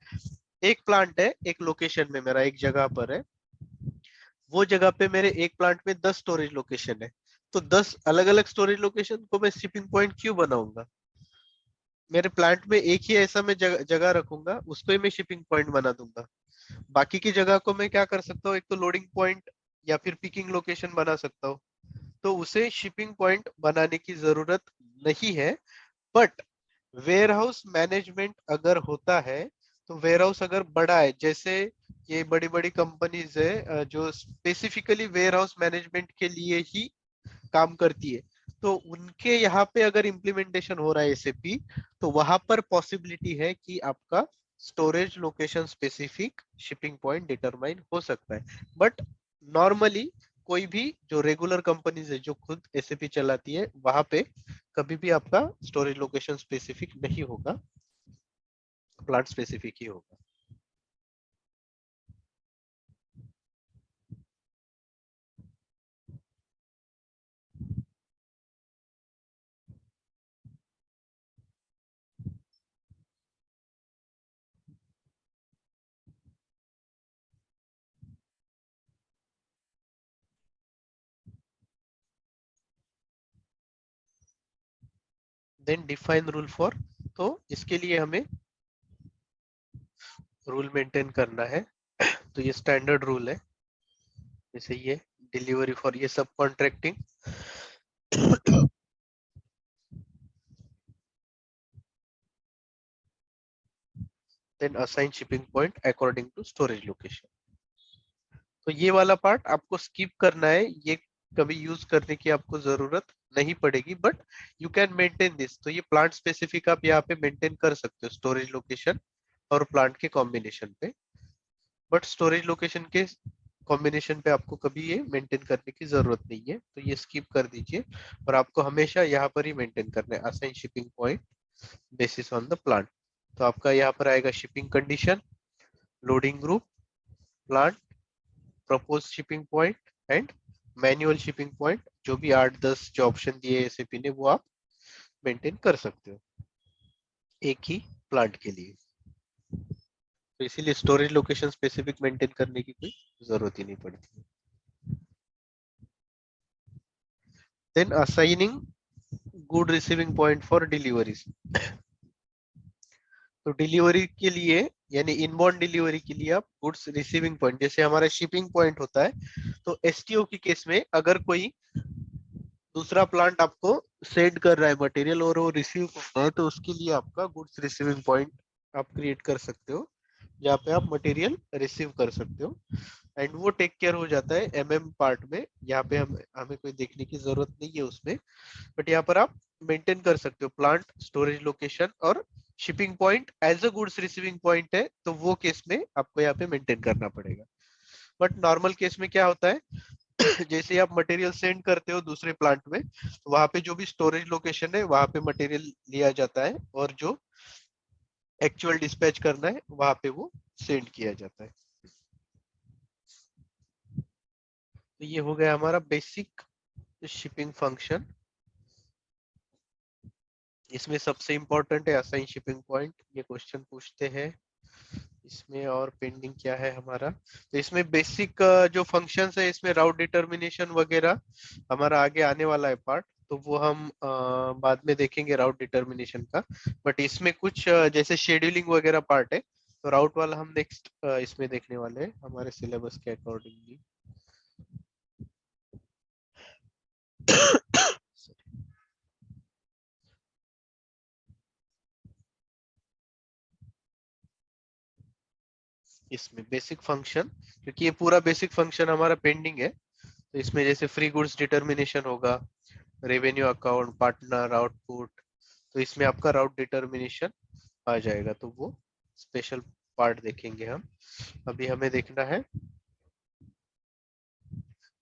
एक प्लांट है एक लोकेशन में, मेरा एक जगह पर है, वो जगह पे मेरे एक प्लांट में 10 स्टोरेज लोकेशन है, तो 10 अलग अलग स्टोरेज लोकेशन को मैं शिपिंग पॉइंट क्यों बनाऊंगा, मेरे प्लांट में एक ही ऐसा मैं जगह रखूंगा, उसको ही मैं शिपिंग पॉइंट बना दूंगा। बाकी की जगह को मैं क्या कर सकता हूँ, एक तो लोडिंग पॉइंट या फिर पिकिंग लोकेशन बना सकता हूँ, तो उसे शिपिंग पॉइंट बनाने की जरूरत नहीं है। बट वेयर हाउस मैनेजमेंट अगर होता है, तो वेयर हाउस अगर बड़ा है, जैसे ये बड़ी बड़ी कंपनीज है जो स्पेसिफिकली वेयर हाउस मैनेजमेंट के लिए ही काम करती है, तो उनके यहाँ पे अगर इम्प्लीमेंटेशन हो रहा है एसएपी, तो वहां पर पॉसिबिलिटी है कि आपका storage location specific shipping point determine हो सकता है। बट नॉर्मली कोई भी जो रेगुलर कंपनीज है जो खुद एसएपी चलाती है, वहां पे कभी भी आपका स्टोरेज लोकेशन स्पेसिफिक नहीं होगा, प्लांट स्पेसिफिक ही होगा। देन डिफाइन रूल फॉर, तो इसके लिए हमें रूल मेंटेन करना है। तो ये स्टैंडर्ड रूल है, जैसे ये डिलीवरी फॉर ये सब contracting, then assign shipping point according to storage location. तो ये वाला पार्ट आपको स्किप करना है, ये कभी यूज करने की आपको जरूरत नहीं पड़ेगी, but you can maintain this. तो ये प्लांट स्पेसिफिक आप यहाँ पे मेंटेन कर सकते हो स्टोरेज लोकेशन और प्लांट के कॉम्बिनेशन पे, बट स्टोरेज लोकेशन के कॉम्बिनेशन पे आपको कभी ये मेंटेन करने की जरूरत नहीं है, तो ये स्किप कर दीजिए। और आपको हमेशा यहाँ पर ही मेंटेन करना है assign shipping point basis on the plant. तो आपका यहाँ पर आएगा shipping condition, loading group, plant, propose shipping point and manual shipping point. जो भी 8-10 जो ऑप्शन दिए एसएपी ने वो आप मेंटेन कर सकते हो एक ही प्लांट के लिए। तो इसीलिए स्टोरेज लोकेशन स्पेसिफिक मेंटेन करने की कोई जरूरत ही नहीं पड़ती। Then assigning good receiving point for deliveries. तो डिलीवरी के लिए यानी इनबाउंड डिलीवरी के लिए आप गुड्स रिसीविंग पॉइंट, जैसे हमारा शिपिंग पॉइंट होता है, तो एसटीओ की केस में अगर कोई दूसरा प्लांट आपको सेंड कर रहा है मटेरियल और वो रिसीव करता है, तो उसके लिए आपका गुड्स रिसीविंग पॉइंट आप क्रिएट कर सकते हो, जहाँ पे आप मटेरियल रिसीव कर सकते हो। एंड वो टेक केयर हो जाता है एमएम पार्ट में, यहाँ पे हमें कोई देखने की जरूरत नहीं है उसमें, बट यहाँ पर आप मेंटेन कर सकते हो प्लांट, स्टोरेज लोकेशन और shipping point as a goods receiving point है, तो वो केस में आपको यहाँ पे मेंटेन करना पड़ेगा। बट नॉर्मल केस में क्या होता है, जैसे ही आप मटेरियल सेंड करते हो दूसरे प्लांट में, तो वहां पे जो भी स्टोरेज लोकेशन है वहां पे मटेरियल लिया जाता है, और जो एक्चुअल डिस्पैच करना है वहां पे वो सेंड किया जाता है। तो ये हो गया हमारा बेसिक शिपिंग फंक्शन। इसमें सबसे इंपॉर्टेंट है असाइन शिपिंग पॉइंट, ये क्वेश्चन पूछते हैं इसमें। और पेंडिंग क्या है हमारा, तो इसमें बेसिक जो फंक्शंस है इसमें राउट डिटर्मिनेशन वगैरह हमारा आगे आने वाला है पार्ट, तो वो हम बाद में देखेंगे राउट डिटर्मिनेशन का। बट इसमें कुछ जैसे शेड्यूलिंग वगैरह पार्ट है, तो राउट वाला हम नेक्स्ट इसमें देखने वाले हैं हमारे सिलेबस के अकॉर्डिंगली। इसमें बेसिक फंक्शन, क्योंकि ये पूरा बेसिक फंक्शन हमारा पेंडिंग है, तो इसमें जैसे फ्री गुड्स डिटर्मिनेशन होगा, रेवेन्यू अकाउंट, पार्टनर, आउटपुट, तो इसमें आपका राउट डिटर्मिनेशन आ जाएगा, तो वो स्पेशल पार्ट देखेंगे हम। अभी हमें देखना है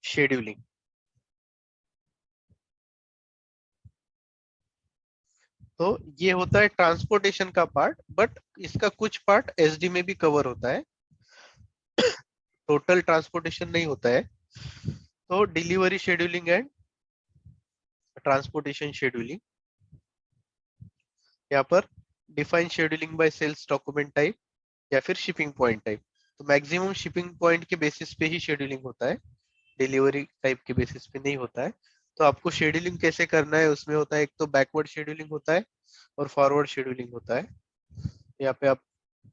शेड्यूलिंग। तो ये होता है ट्रांसपोर्टेशन का पार्ट, बट इसका कुछ पार्ट एसडी में भी कवर होता है, टोटल ट्रांसपोर्टेशन नहीं होता है। तो delivery scheduling and transportation scheduling, यहाँ पर define scheduling by sales document type या फिर शिपिंग पॉइंट टाइप। तो मैक्सिमम शिपिंग पॉइंट के बेसिस पे ही शेड्यूलिंग होता है, डिलीवरी टाइप के बेसिस पे नहीं होता है। तो आपको शेड्यूलिंग कैसे करना है उसमें होता है, एक तो बैकवर्ड शेड्यूलिंग होता है और फॉरवर्ड शेड्यूलिंग होता है। यहाँ पे आप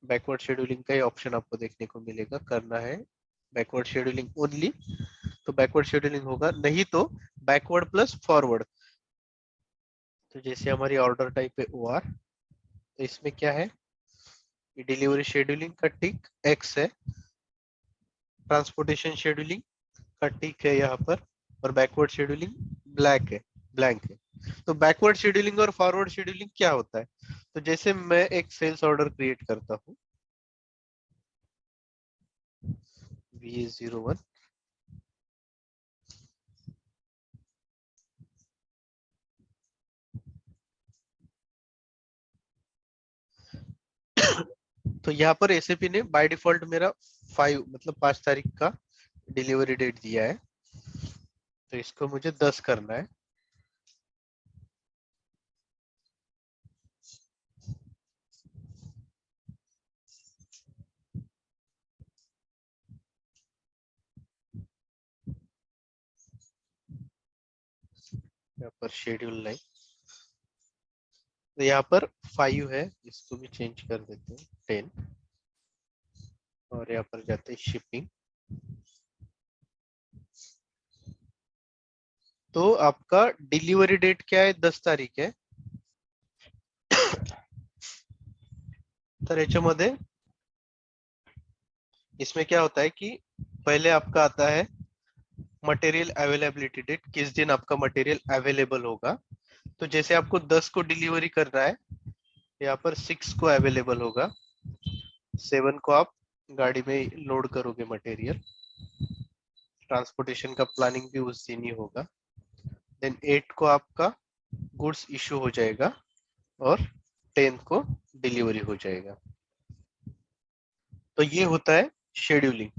बैकवर्ड शेड्यूलिंग का ही ऑप्शन आपको देखने को मिलेगा, करना है बैकवर्ड शेड्यूलिंग ओनली तो बैकवर्ड शेड्यूलिंग होगा, नहीं तो बैकवर्ड प्लस फॉरवर्ड। तो जैसे हमारी ऑर्डर टाइप है ओआर, तो इसमें क्या है, डिलीवरी शेड्यूलिंग का टिक एक्स है, ट्रांसपोर्टेशन शेड्यूलिंग का टिक है यहाँ पर, और बैकवर्ड शेड्यूलिंग ब्लैंक है। तो बैकवर्ड शेड्यूलिंग और फॉरवर्ड शेड्यूलिंग क्या होता है, तो जैसे मैं एक सेल्स ऑर्डर क्रिएट करता हूँ VA01, तो यहाँ पर एसएपी ने बाय डिफॉल्ट मेरा 5 मतलब 5 तारीख का डिलीवरी डेट दिया है, तो इसको मुझे 10 करना है। यहाँ पर शेड्यूल लाइन, तो यहाँ पर 5 है, इसको भी चेंज कर देते हैं 10, और यहाँ पर जाते हैं शिपिंग। तो आपका डिलीवरी डेट क्या है, 10 तारीख है। तर याच्यामध्ये इसमें क्या होता है कि पहले आपका आता है मटेरियल अवेलेबिलिटी डेट, किस दिन आपका मटेरियल अवेलेबल होगा। तो जैसे आपको 10 को डिलीवरी करना है, यहाँ पर 6 को अवेलेबल होगा, 7 को आप गाड़ी में लोड करोगे मटेरियल, ट्रांसपोर्टेशन का प्लानिंग भी उस दिन ही होगा। देन 8 को आपका गुड्स इशू हो जाएगा, और 10 को डिलीवरी हो जाएगा। तो ये होता है शेड्यूलिंग।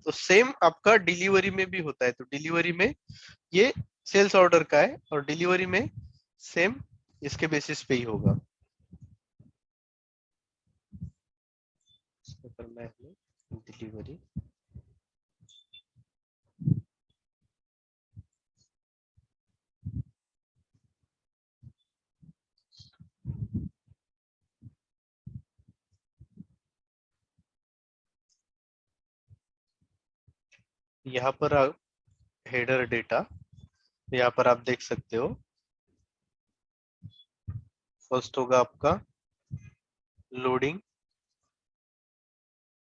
तो सेम आपका डिलीवरी में भी होता है, तो डिलीवरी में ये सेल्स ऑर्डर का है, और डिलीवरी में सेम इसके बेसिस पे ही होगा। डिलीवरी यहाँ पर हेडर डेटा, यहाँ पर आप देख सकते हो, फर्स्ट होगा आपका लोडिंग,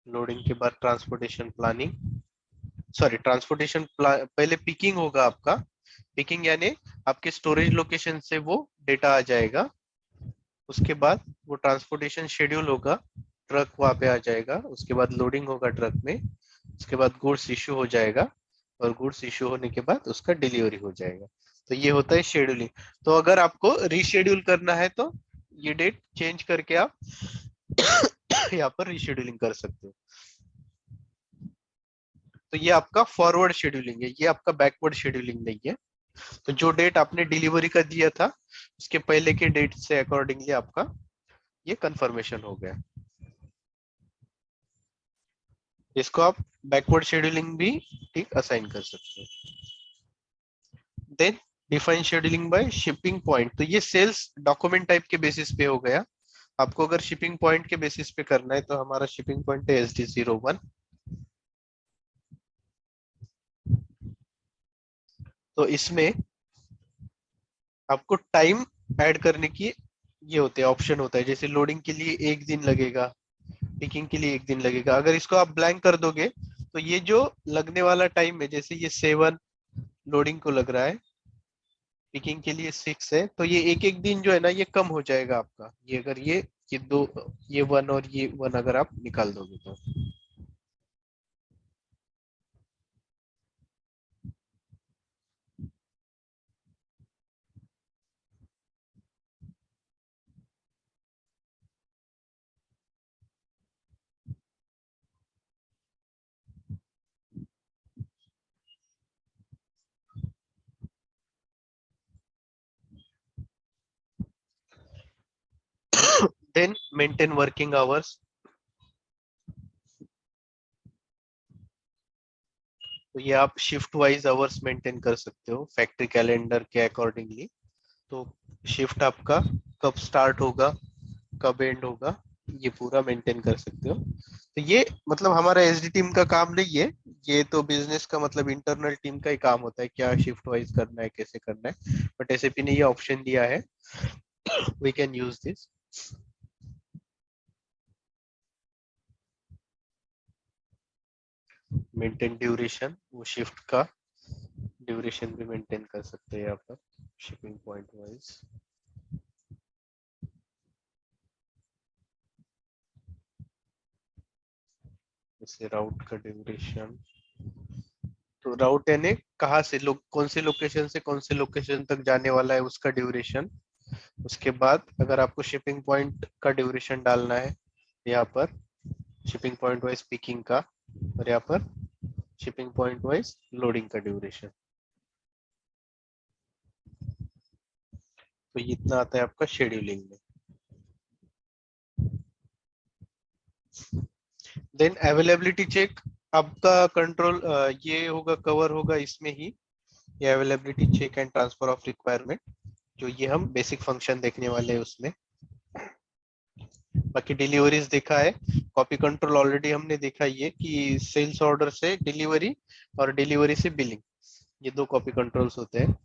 लोडिंग के बाद ट्रांसपोर्टेशन प्लानिंग, सॉरी ट्रांसपोर्टेशन पहले पिकिंग होगा आपका, पिकिंग यानी आपके स्टोरेज लोकेशन से वो डेटा आ जाएगा, उसके बाद वो ट्रांसपोर्टेशन शेड्यूल होगा, ट्रक वहां पे आ जाएगा, उसके बाद लोडिंग होगा ट्रक में, उसके बाद गुड्स इशू हो जाएगा, और गुड्स इशू होने के बाद उसका डिलीवरी हो जाएगा। तो ये होता है शेड्यूलिंग। तो अगर आपको रीशेड्यूल करना है तो ये डेट चेंज करके आप यहाँ पर रीशेड्यूलिंग कर सकते हो। तो ये आपका फॉरवर्ड शेड्यूलिंग है, ये आपका बैकवर्ड शेड्यूलिंग नहीं है। तो जो डेट आपने डिलीवरी का दिया था उसके पहले के डेट से अकॉर्डिंगली आपका ये कंफर्मेशन हो गया। इसको आप बैकवर्ड शेड्यूलिंग भी ठीक असाइन कर सकते हो। Then define scheduling by shipping point, तो ये सेल्स डॉक्यूमेंट टाइप के बेसिस पे हो गया। आपको अगर शिपिंग पॉइंट के बेसिस पे करना है तो हमारा शिपिंग पॉइंट है SD01। तो इसमें आपको टाइम ऐड करने की ये होते हैं, ऑप्शन होता है, जैसे लोडिंग के लिए 1 दिन लगेगा, पिकिंग के लिए 1 दिन लगेगा। अगर इसको आप ब्लैंक कर दोगे तो ये जो लगने वाला टाइम है, जैसे ये 7 लोडिंग को लग रहा है, पिकिंग के लिए 6 है, तो ये एक एक दिन जो है ना ये कम हो जाएगा आपका। ये अगर ये दो, ये 1 और ये 1 अगर आप निकाल दोगे तो। देन मेंटेन वर्किंग आवर्स, तो ये आप शिफ्ट वाइज आवर्स मेंटेन कर सकते हो फैक्ट्री कैलेंडर के अकॉर्डिंगली। तो शिफ्ट आपका कब स्टार्ट होगा, कब एंड होगा, ये पूरा मेंटेन कर सकते हो। तो ये मतलब हमारा एसडी टीम का काम नहीं है, ये तो बिजनेस का मतलब इंटरनल टीम का ही काम होता है, क्या शिफ्ट वाइज करना है, कैसे करना है। बट एसएपी ने ये ऑप्शन दिया है, we can use this. Maintain duration, वो शिफ्ट का ड्यूरेशन भी मेंटेन कर सकते हैं यहाँ पर शिपिंग पॉइंट वाइज। जैसे राउट का ड्यूरेशन, तो राउट यानी कहाँ से लोग कौन से लोकेशन से कौन से लोकेशन तक जाने वाला है उसका ड्यूरेशन। उसके बाद अगर आपको शिपिंग पॉइंट का ड्यूरेशन डालना है यहाँ पर शिपिंग पॉइंट वाइज पिकिंग का, और यहाँ पर शिपिंग पॉइंट वाइज लोडिंग का ड्यूरेशन। तो इतना आता है आपका शेड्यूलिंग में। देन अवेलेबिलिटी चेक, आपका कंट्रोल ये होगा, कवर होगा इसमें ही, ये availability check and transfer of requirement, जो ये हम बेसिक फंक्शन देखने वाले हैं उसमें। बाकी डिलीवरीज देखा है, कॉपी कंट्रोल ऑलरेडी हमने देखा ही है कि सेल्स ऑर्डर से डिलीवरी और डिलीवरी से बिलिंग, ये 2 कॉपी कंट्रोल्स होते हैं।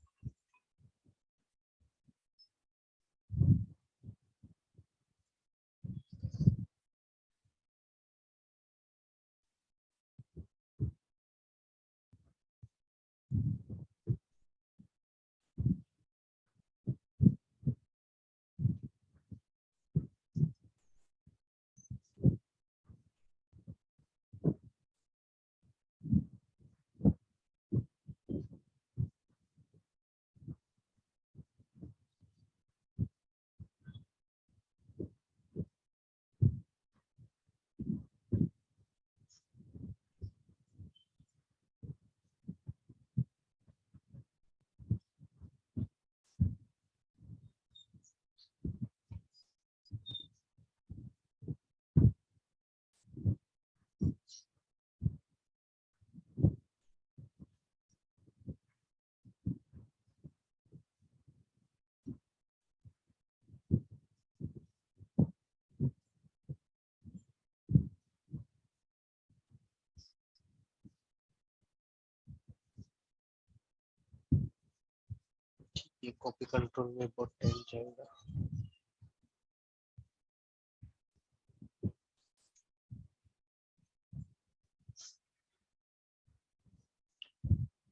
ये कॉपी कंट्रोल में बहुत टाइम जाएगा।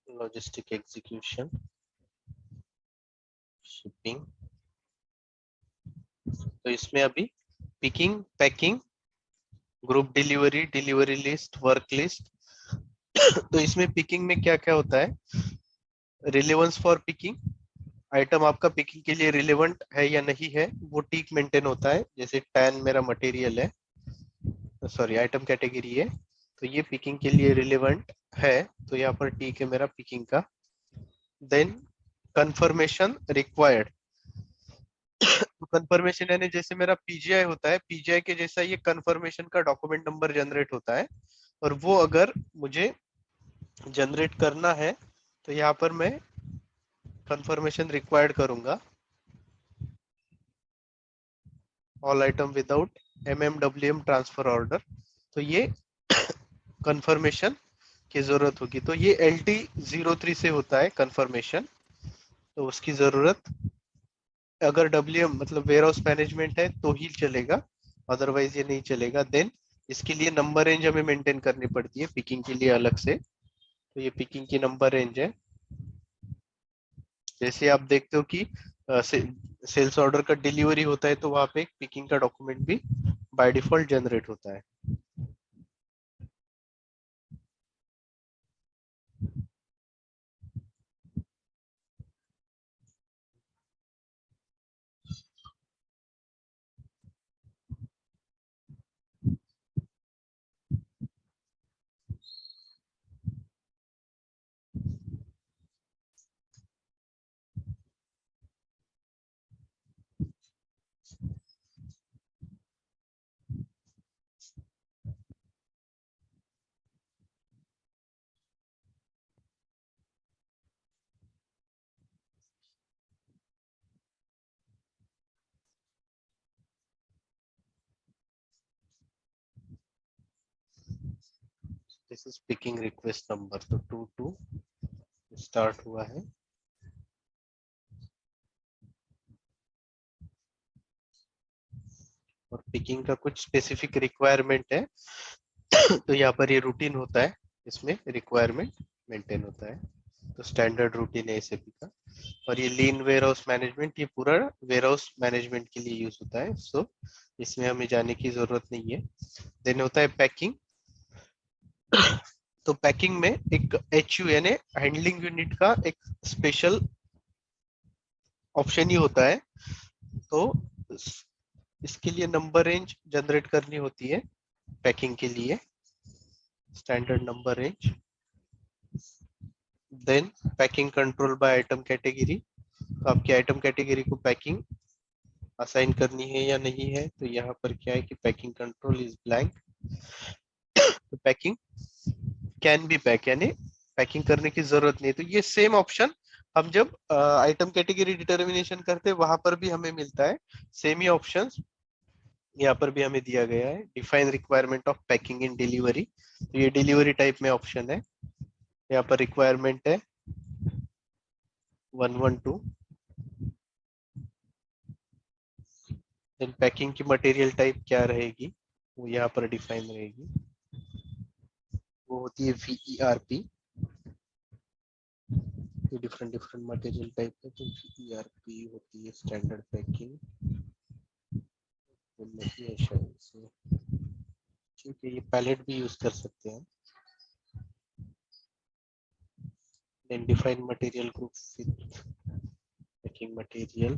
लॉजिस्टिक एग्जीक्यूशन, शिपिंग, तो इसमें अभी picking, packing group delivery, delivery list, work list. तो इसमें पिकिंग में क्या क्या होता है? रिलेवेंस फॉर पिकिंग, आइटम आपका पिकिंग के लिए रिलेवेंट है या नहीं है, वो टिक मेंटेन होता है। जैसे 10 मेरा मटेरियल है, सॉरी आइटम कैटेगरी है, तो ये पिकिंग के लिए रिलेवेंट है, तो यहाँ पर टिक है मेरा पिकिंग का। देन कंफर्मेशन रिक्वायर्ड, तो कंफर्मेशन यानी जैसे मेरा पीजीआई होता है, पीजीआई के जैसा ये कंफर्मेशन का डॉक्यूमेंट नंबर जनरेट होता है, और वो अगर मुझे जनरेट करना है तो यहाँ पर मैं कंफर्मेशन रिक्वायर्ड करूंगा, all item without MMWM transfer order. तो ये कंफर्मेशन की जरूरत होगी, तो ये LT03 से होता है कंफर्मेशन, तो उसकी जरूरत अगर WM मतलब वेयर हाउस मैनेजमेंट है तो ही चलेगा, अदरवाइज ये नहीं चलेगा। देन इसके लिए नंबर रेंज हमें मेंटेन करनी पड़ती है पिकिंग के लिए अलग से, तो ये पिकिंग की नंबर रेंज है। जैसे आप देखते हो कि सेल्स ऑर्डर का डिलीवरी होता है तो वहां पे एक पिकिंग का डॉक्यूमेंट भी बाय डिफॉल्ट जनरेट होता है। This is picking request number, तो 22 स्टार्ट हुआ है। और पिकिंग का कुछ स्पेसिफिक रिक्वायरमेंट है, तो यहाँ पर ये रूटीन होता है, इसमें रिक्वायरमेंट मेंटेन होता है, तो स्टैंडर्ड रूटीन है एसएपी का। और ये लीन वेयर हाउस मैनेजमेंट, ये पूरा वेयर हाउस मैनेजमेंट के लिए यूज होता है, सो इसमें हमें जाने की जरूरत नहीं है। देन होता है पैकिंग, तो पैकिंग में एक HU यानी हैंडलिंग यूनिट का एक स्पेशल ऑप्शन ही होता है, तो इसके लिए नंबर रेंज जनरेट करनी होती है पैकिंग के लिए, standard number range. Then packing control by item category, तो आपकी आइटम कैटेगरी को पैकिंग असाइन करनी है या नहीं है, तो यहाँ पर क्या है कि पैकिंग कंट्रोल इज ब्लैंक, तो पैकिंग कैन बी पैक यानी पैकिंग करने की जरूरत नहीं है। तो ये सेम ऑप्शन हम जब आइटम कैटेगरी डिटर्मिनेशन करते हैं वहां पर भी हमें मिलता है, सेम ही ऑप्शन यहाँ पर भी हमें दिया गया है। Define requirement of packing in delivery, तो ये डिलीवरी टाइप में ऑप्शन है, यहाँ पर रिक्वायरमेंट है 112। देन पैकिंग की मटेरियल टाइप क्या रहेगी वो यहाँ पर डिफाइन रहेगी, वो होती है VERP, ये डिफरेंट डिफरेंट मटेरियल टाइप है, तो VERP होती है स्टैंडर्ड पैकिंग, तो नहीं है शायद से, ठीक है, ये पैलेट भी यूज कर सकते हैं। Then define material group with packing material,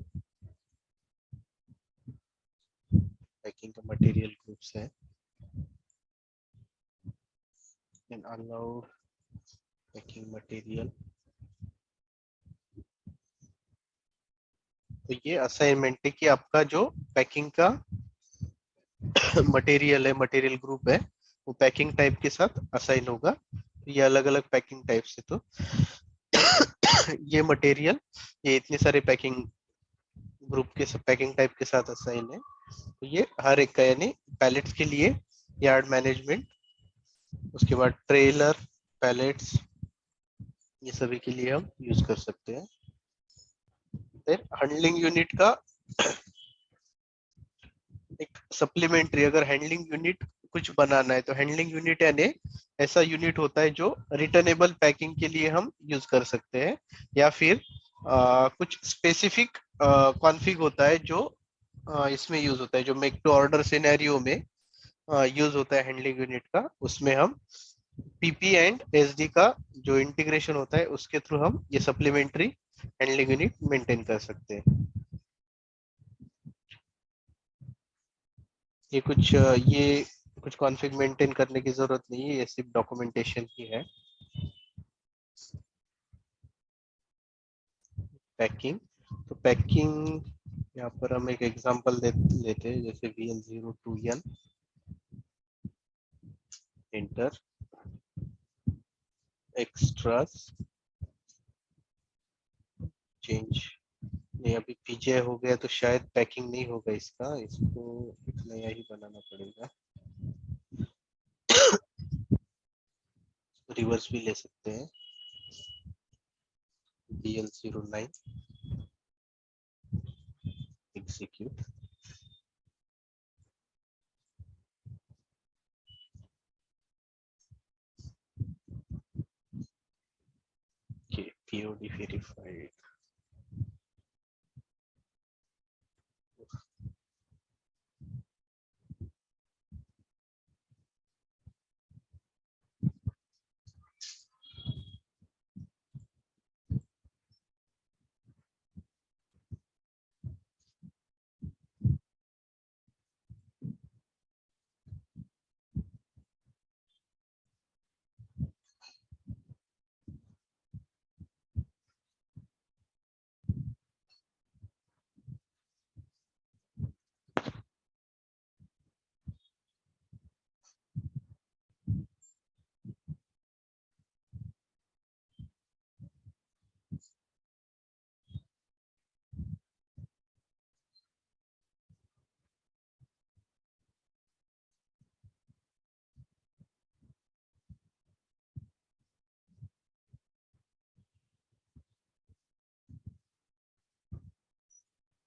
packing का मटेरियल ग्रुप्स है। देन अलाउड पैकिंग मटेरियल, तो ये असाइनमेंट है कि आपका जो पैकिंग का मटेरियल है, मटेरियल ग्रुप है, वो पैकिंग टाइप के साथ असाइन होगा, तो ये अलग अलग पैकिंग टाइप से, तो ये मटेरियल ये इतने सारे पैकिंग ग्रुप के पैकिंग टाइप के साथ असाइन है, तो ये हर एक का यानी पैलेट्स के लिए यार्ड मैनेजमेंट, उसके बाद ट्रेलर, पैलेट्स, ये सभी के लिए हम यूज कर सकते हैं। देन हैंडलिंग यूनिट का एक सप्लीमेंट्री, अगर हैंडलिंग यूनिट कुछ बनाना है तो हैंडलिंग यूनिट यानी ऐसा यूनिट होता है जो रिटर्नेबल पैकिंग के लिए हम यूज कर सकते हैं, या फिर कुछ स्पेसिफिक कॉन्फ़िग होता है जो इसमें यूज होता है, जो मेक टू ऑर्डर सिनेरियो में यूज होता है हैंडलिंग यूनिट का, उसमें हम पीपी एंड एसडी का जो इंटीग्रेशन होता है उसके थ्रू हम ये सप्लीमेंट्री हैंडलिंग यूनिट मेंटेन कर सकते हैं। ये कुछ कॉन्फ़िग मेंटेन करने की जरूरत नहीं है, ये सिर्फ डॉक्यूमेंटेशन ही है। पैकिंग, तो पैकिंग यहाँ पर हम एक एग्जांपल लेते हैं, जैसे VL02N एंटर एक्स्ट्रास चेंज। नहीं, अभी पीजे हो गया तो शायद पैकिंग नहीं होगा इसका, इसको एक नया ही बनाना पड़ेगा। रिवर्स भी ले सकते हैं, BL09 एग्जीक्यूट। POD verified.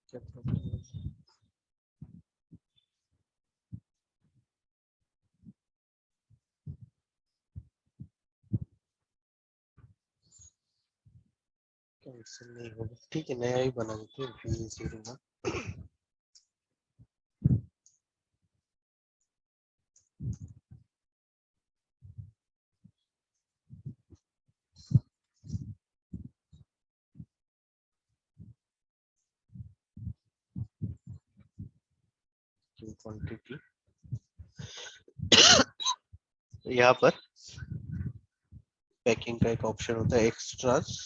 क्या प्रॉब्लम है? कैंसिल नहीं होगा, ठीक है, नया ही बना देते हैं VL01। क्वांटिटी यहाँ पर पैकिंग का एक ऑप्शन होता है extras.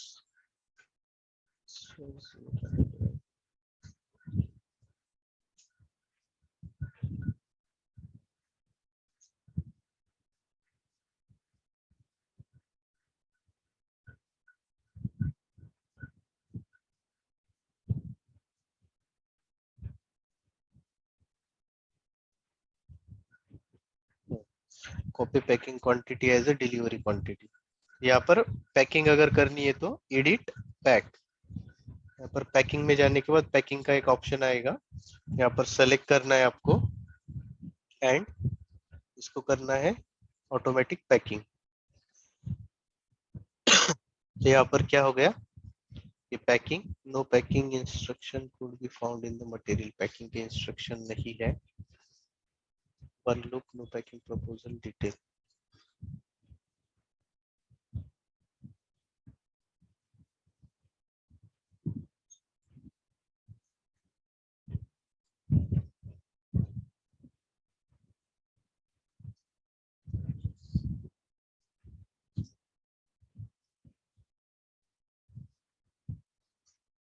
Copy packing quantity as a delivery quantity. यहाँ पर पैकिंग अगर करनी है तो एडिट पैक, यहाँ पर पैकिंग में जाने के बाद पैकिंग का एक ऑप्शन आएगा, यहाँ पर सेलेक्ट करना है आपको एंड इसको करना है ऑटोमेटिक पैकिंग। तो यहाँ पर क्या हो गया, ये packing, no packing instruction could be found in the material, packing के इंस्ट्रक्शन नहीं है। One look no packing proposal detail.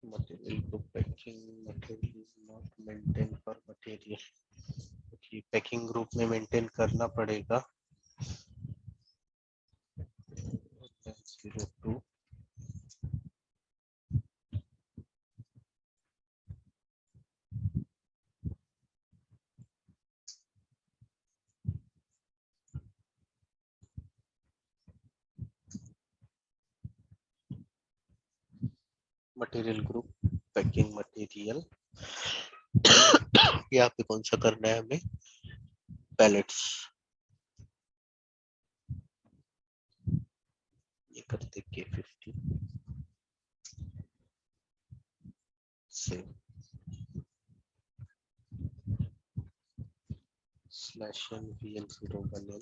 Material को packing material not maintain for material, कि पैकिंग ग्रुप में मेंटेन करना पड़ेगा। 02 मटेरियल ग्रुप पैकिंग मटेरियल। यहाँ पे कौन सा करना है हमें, पैलेट्स, ये करते K50 से /n VL01L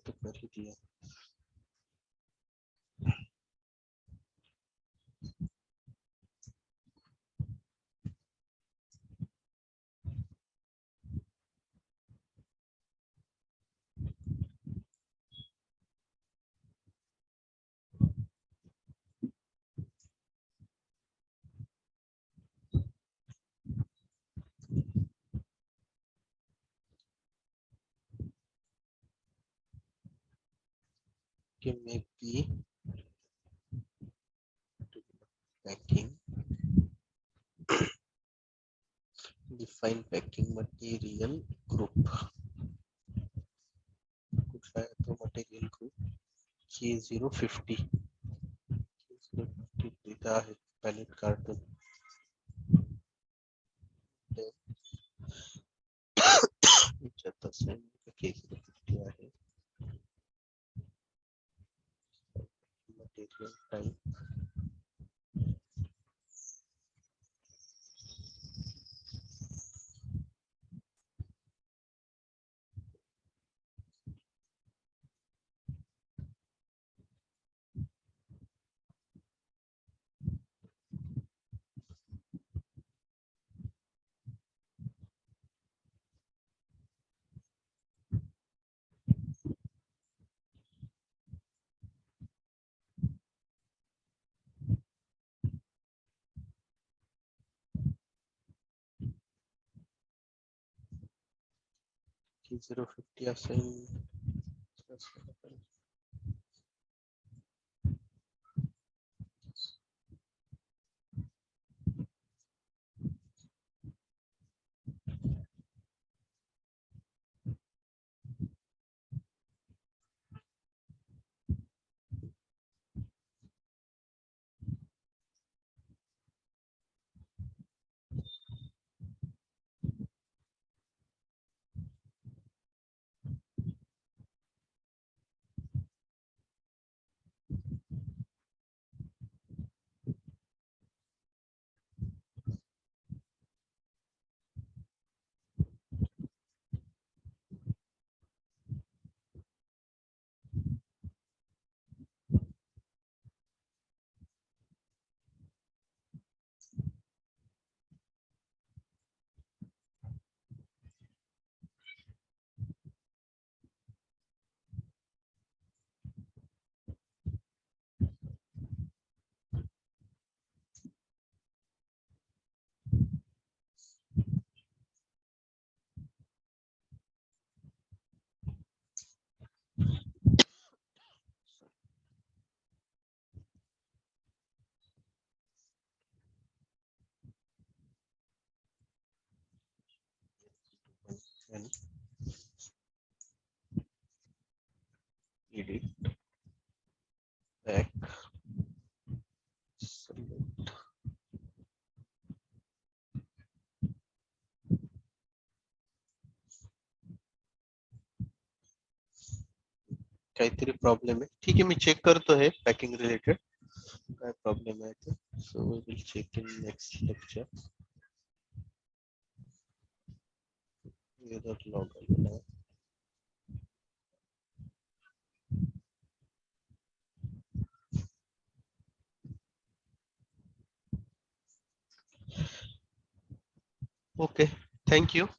तो कर ही दिया। कि may be packing define packing material group कुछ है तो material group K050 देता है पैलेट कार्टून K050 आहे material type K050 assign and edit back select काहीतरी प्रॉब्लेम आहे ठीक आहे मी चेक करतो हे पॅकिंग रिलेटेड काय प्रॉब्लेम आहे ते so we will check in next lecture whether log आलेला आहे ओके थँक यू